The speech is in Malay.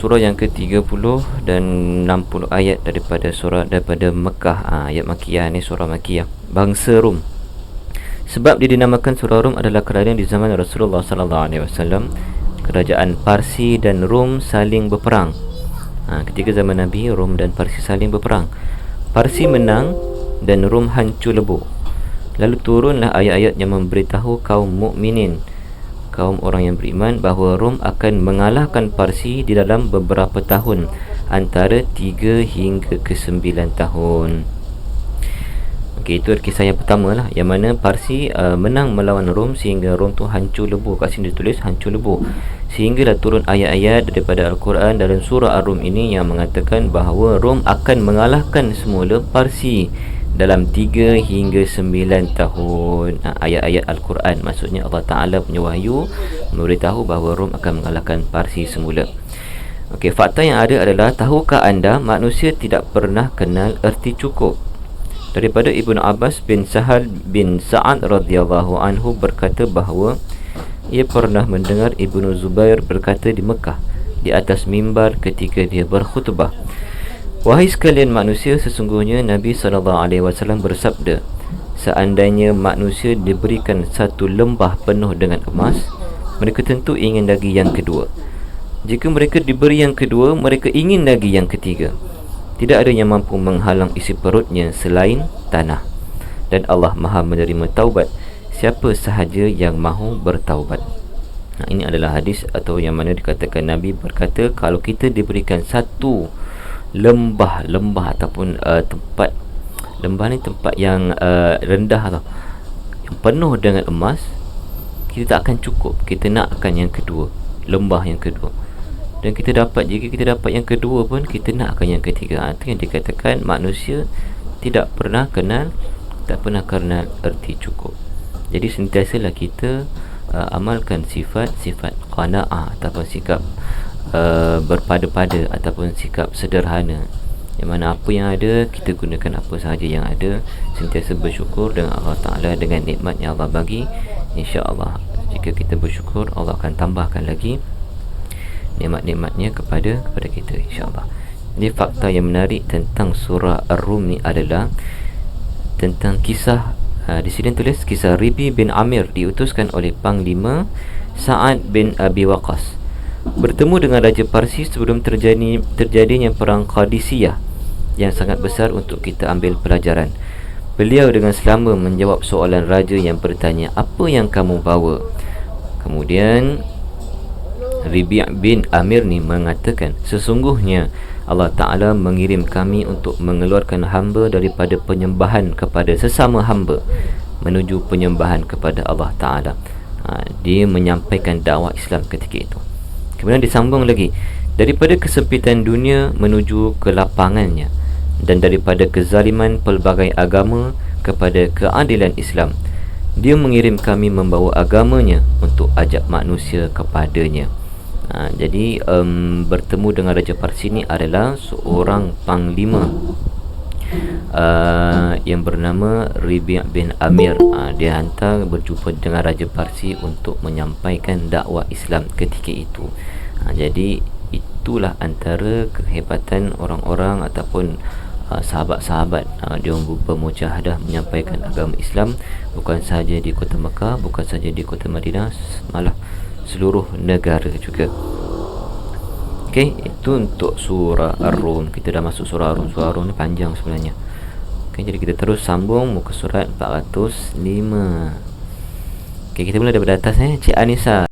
Surah yang ke-30 dan 60 ayat daripada Mekah. Ayat Makiyah ni, surah Makiyah. Bangsa Rum. Sebab dia dinamakan surah Rum adalah kerana di zaman Rasulullah SAW, kerajaan Parsi dan Rum saling berperang. Ketika zaman Nabi, Rum dan Parsi saling berperang. Parsi menang dan Rum hancur lebur. Lalu turunlah ayat-ayat yang memberitahu kaum mukminin, kaum orang yang beriman, bahawa Rom akan mengalahkan Parsi di dalam beberapa tahun, antara 3 hingga ke 9 tahun. Okey, itu kisah yang pertama lah, yang mana Parsi menang melawan Rom sehingga Rom tu hancur lebur. Kat sini ditulis hancur lebur. Sehinggalah turun ayat-ayat daripada Al-Quran dalam surah Ar-Rum ini yang mengatakan bahawa Rom akan mengalahkan semula Parsi dalam 3 hingga 9 tahun. Ayat-ayat Al-Quran, maksudnya Allah Ta'ala punya wahyu memberitahu bahawa Rom akan mengalahkan Parsi semula. Okey, fakta yang ada adalah, tahukah anda manusia tidak pernah kenal erti cukup? Daripada Ibnu Abbas bin Sahal bin Sa'ad radhiyallahu anhu berkata bahawa ia pernah mendengar Ibnu Zubair berkata di Mekah di atas mimbar ketika dia berkhutbah, wahai sekalian manusia, sesungguhnya Nabi SAW bersabda, seandainya manusia diberikan satu lembah penuh dengan emas, mereka tentu ingin lagi yang kedua. Jika mereka diberi yang kedua, mereka ingin lagi yang ketiga. Tidak ada yang mampu menghalang isi perutnya selain tanah. Dan Allah Maha menerima taubat siapa sahaja yang mahu bertaubat. Ini adalah hadis atau yang mana dikatakan Nabi berkata, kalau kita diberikan satu lembah ataupun tempat, lembah ni tempat yang rendah tau, yang penuh dengan emas, kita tak akan cukup, kita nak akan yang kedua, lembah yang kedua. Dan jika kita dapat yang kedua pun, kita nak akan yang ketiga. Itu yang dikatakan manusia tak pernah kenal erti cukup. Jadi sentiasalah kita amalkan sifat qanaah ataupun sikap berpada-pada ataupun sikap sederhana, yang mana apa yang ada kita gunakan apa sahaja yang ada, sentiasa bersyukur dengan Allah Ta'ala dengan nikmat yang Allah bagi. InsyaAllah jika kita bersyukur, Allah akan tambahkan lagi nikmat-nikmatnya kepada kita, insyaAllah. Jadi fakta yang menarik tentang surah Ar-Rum ni adalah tentang kisah, di sini tulis kisah Ribi bin Amir diutuskan oleh Panglima Sa'ad bin Abi Waqqas bertemu dengan Raja Parsi sebelum terjadinya perang Qadisiyah yang sangat besar untuk kita ambil pelajaran. Beliau dengan selama menjawab soalan raja yang bertanya, apa yang kamu bawa? Kemudian Ribi' bin Amir ni mengatakan, sesungguhnya Allah Ta'ala mengirim kami untuk mengeluarkan hamba daripada penyembahan kepada sesama hamba menuju penyembahan kepada Allah Ta'ala. Dia menyampaikan dakwah Islam ketika itu. Kemudian disambung lagi, daripada kesempitan dunia menuju kelapangannya, dan daripada kezaliman pelbagai agama kepada keadilan Islam. Dia mengirim kami membawa agamanya untuk ajak manusia kepadanya. Jadi bertemu dengan Raja Parsi ni adalah seorang panglima yang bernama Ribi' bin Amir. Dia hantar berjumpa dengan Raja Parsi untuk menyampaikan dakwah Islam ketika itu. Jadi itulah antara kehebatan orang-orang ataupun sahabat-sahabat dia bermujahadah menyampaikan agama Islam, bukan sahaja di kota Mekah, bukan sahaja di kota Madinah, malah seluruh negara juga. Okey, itu untuk surah Ar-Rum. Kita dah masuk surah Ar-Rum. Surah Ar-Rum ni panjang sebenarnya. Okey, jadi kita terus sambung muka surat 405. Okey, kita mula daripada atas Cik Anissa.